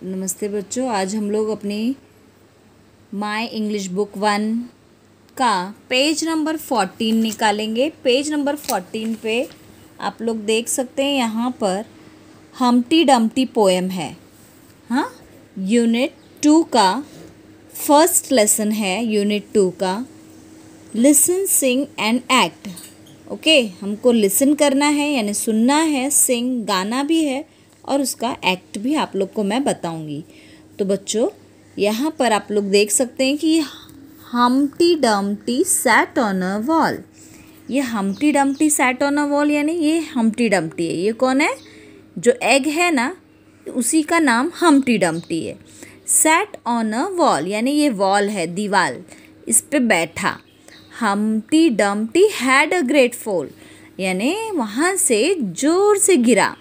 नमस्ते बच्चों, आज हम लोग अपनी माय इंग्लिश बुक 1 का पेज नंबर 14 निकालेंगे। पेज नंबर 14 पे आप लोग देख सकते हैं, यहाँ पर हम्टी डम्टी पोएम है। हाँ, यूनिट 2 का फर्स्ट लेसन है। यूनिट 2 का listen, sing and act. Okay, हमको लिसन करना है यानी सुनना है, सिंग गाना भी है और उसका एक्ट भी आप लोग को मैं बताऊंगी। तो बच्चों, यहाँ पर आप लोग देख सकते हैं कि Humpty Dumpty sat on a wall. ये Humpty Dumpty sat on a wall यानी ये हम्टी डम्टी है। ये कौन है? जो एग है ना, उसी का नाम हम्टी डम्टी है। सैट ऑन अ वॉल यानी ये वॉल है, दीवार, इस पे बैठा। Humpty Dumpty had a great fall यानी वहाँ से जोर से गिरा।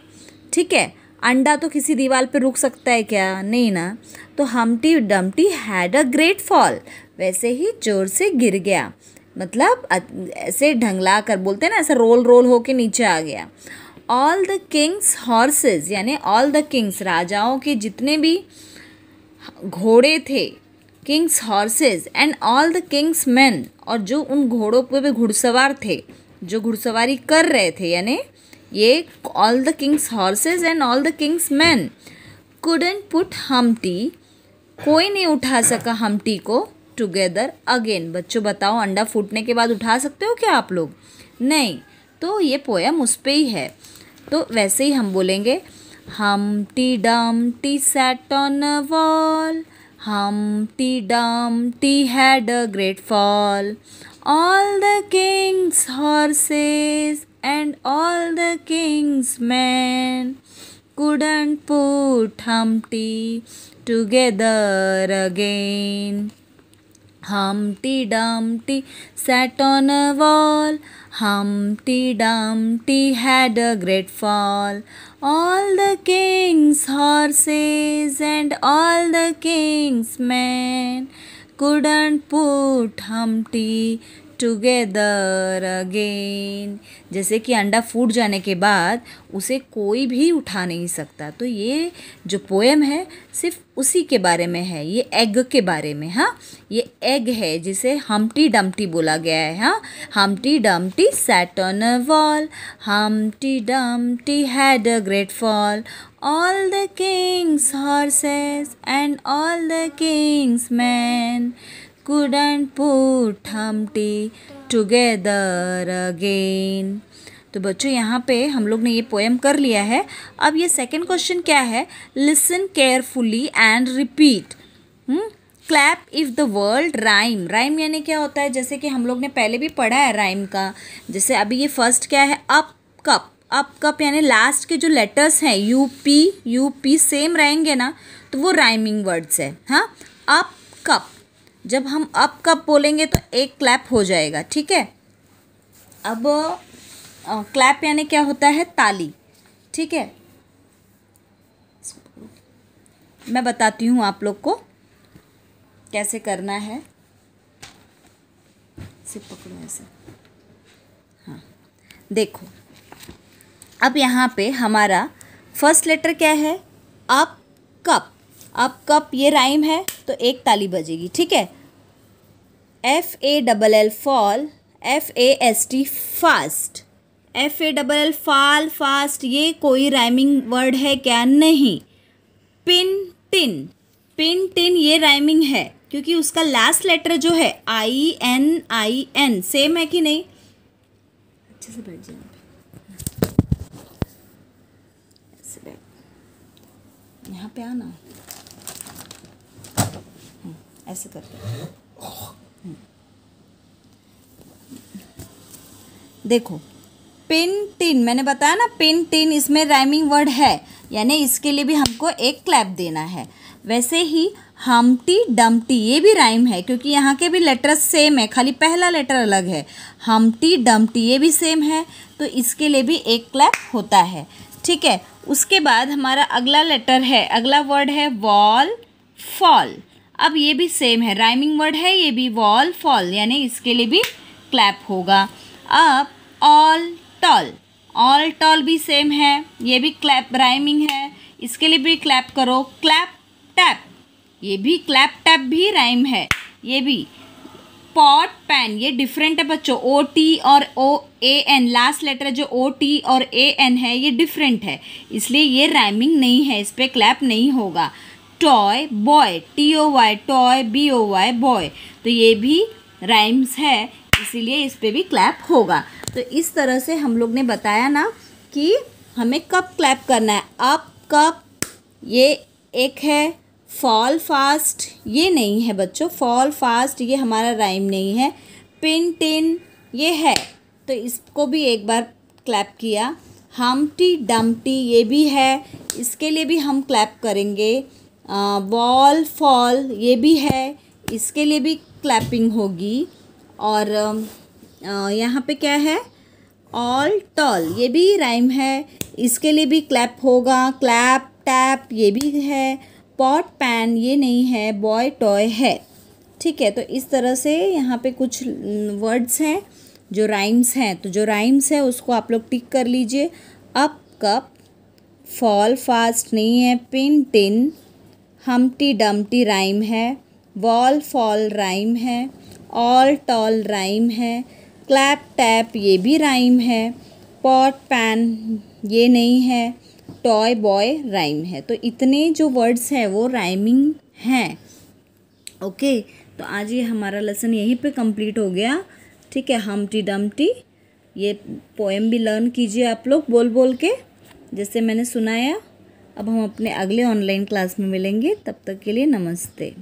ठीक है, अंडा तो किसी दीवार पे रुक सकता है क्या? नहीं ना। तो Humpty Dumpty had a great fall, वैसे ही जोर से गिर गया, मतलब ऐसे ढंगला कर बोलते हैं ना, ऐसा रोल रोल होके नीचे आ गया। ऑल द किंग्स हॉर्सेस यानी ऑल द किंग्स, राजाओं के जितने भी घोड़े थे, Kings horses and all the Kings man, और जो उन घोड़ों पे भी घुड़सवार थे, जो घुड़सवारी कर रहे थे, यानी ये all the Kings horses and all the Kings man couldn't put Humpty, कोई नहीं उठा सका हम्टी को टुगेदर अगेन। बच्चों बताओ, अंडा फूटने के बाद उठा सकते हो क्या आप लोग? नहीं। तो ये पोयम उस पे ही है। तो वैसे ही हम बोलेंगे, Humpty Dumpty sat on a wall, Humpty Dumpty had a great fall, all the Kings horses and all the king's men couldn't put Humpty together again. Humpty Dumpty sat on a wall, Humpty Dumpty had a great fall, all the king's horses and all the king's men couldn't put Humpty together again. जैसे कि अंडा फूट जाने के बाद उसे कोई भी उठा नहीं सकता। तो ये जो पोएम है सिर्फ उसी के बारे में है, ये एग के बारे में। हाँ, ये एग है जिसे हम्टी डम्टी बोला गया है। हाँ, Humpty Dumpty sat on a wall, Humpty Dumpty had a great fall, all the Kings horses and all the Kings man couldn't put Humpty together again। तो बच्चों, यहाँ पे हम लोग ने ये पोएम कर लिया है। अब ये सेकंड क्वेश्चन क्या है? Listen carefully and repeat. Clap if the word rhyme. Rhyme यानी क्या होता है? जैसे कि हम लोग ने पहले भी पढ़ा है राइम का। जैसे अभी ये फर्स्ट क्या है? Up cup. अप कप यानी लास्ट के जो लेटर्स हैं यूपी सेम रहेंगे ना, तो वो राइमिंग वर्ड्स है। हाँ, अप कप। जब हम अप कप बोलेंगे तो एक क्लैप हो जाएगा। ठीक है। अब क्लैप यानी क्या होता है? ताली। ठीक है, मैं बताती हूँ आप लोग को कैसे करना है। सिर्फ पकड़ो ऐसे। हाँ, देखो, अब यहाँ पे हमारा फर्स्ट लेटर क्या है? Up cup. अप कप ये राइम है तो एक ताली बजेगी। ठीक है। FALL fall, FAST fast. FALL फाल, फास्ट, ये कोई राइमिंग वर्ड है क्या? नहीं। पिन टिन, पिन टिन ये राइमिंग है क्योंकि उसका लास्ट लेटर जो है IN सेम है कि नहीं? अच्छे से बैठ जाए, ऐसे बैठ, यहाँ पे आना, ऐसे करते। देखो, पिन टिन मैंने बताया ना, पिन टिन इसमें राइमिंग वर्ड है, यानी इसके लिए भी हमको एक क्लैप देना है। वैसे ही हम्टी डम्टी ये भी राइम है क्योंकि यहाँ के भी लेटर्स सेम है, खाली पहला लेटर अलग है। हम्टी डम्टी ये भी सेम है तो इसके लिए भी एक क्लैप होता है। ठीक है। उसके बाद हमारा अगला लेटर है, अगला वर्ड है वॉल फॉल। अब ये भी सेम है, राइमिंग वर्ड है ये भी, वॉल फॉल, यानी इसके लिए भी क्लैप होगा। अब ऑल टॉल, ऑल टॉल भी सेम है, ये भी क्लैप राइमिंग है, इसके लिए भी क्लैप करो। क्लैप टैप, ये भी क्लैप टैप भी राइम है। ये भी पॉट पैन, ये डिफरेंट है बच्चों। ओ टी और ओ ए एन, लास्ट लेटर जो ओ टी और ए एन है ये डिफरेंट है, इसलिए ये राइमिंग नहीं है, इस पर क्लैप नहीं होगा। Toy boy, T O Y toy, B O Y boy, तो ये भी राइम्स है, इसीलिए इस पर भी क्लैप होगा। तो इस तरह से हम लोग ने बताया ना कि हमें कब क्लैप करना है, अप कब। ये एक है फॉल फास्ट, ये नहीं है बच्चों, फॉल फास्ट ये हमारा राइम नहीं है। पिन टिन ये है, तो इसको भी एक बार क्लैप किया। हमटी डम्टी ये भी है, इसके लिए भी हम क्लैप करेंगे। बॉल फॉल ये भी है, इसके लिए भी क्लैपिंग होगी। और यहाँ पे क्या है, ऑल टॉल ये भी राइम है, इसके लिए भी क्लैप होगा। क्लैप टैप ये भी है। पॉट पैन ये नहीं है, बॉय टॉय है। ठीक है, तो इस तरह से यहाँ पे कुछ वर्ड्स हैं जो राइम्स हैं, तो जो राइम्स है उसको आप लोग टिक कर लीजिए। अप कप, फॉल फास्ट नहीं है। पिन टिन, हमटी डम्टी राइम है। वॉल फॉल राइम है। ऑल टॉल राइम है। क्लैप टैप ये भी राइम है। पॉट पैन ये नहीं है। टॉय बॉय राइम है। तो इतने जो वर्ड्स हैं वो राइमिंग हैं। ओके, तो आज ये हमारा लेसन यहीं पे कंप्लीट हो गया। ठीक है, हमटी डम्टी ये पोएम भी लर्न कीजिए आप लोग बोल बोल के, जैसे मैंने सुनाया। अब हम अपने अगले ऑनलाइन क्लास में मिलेंगे, तब तक के लिए नमस्ते।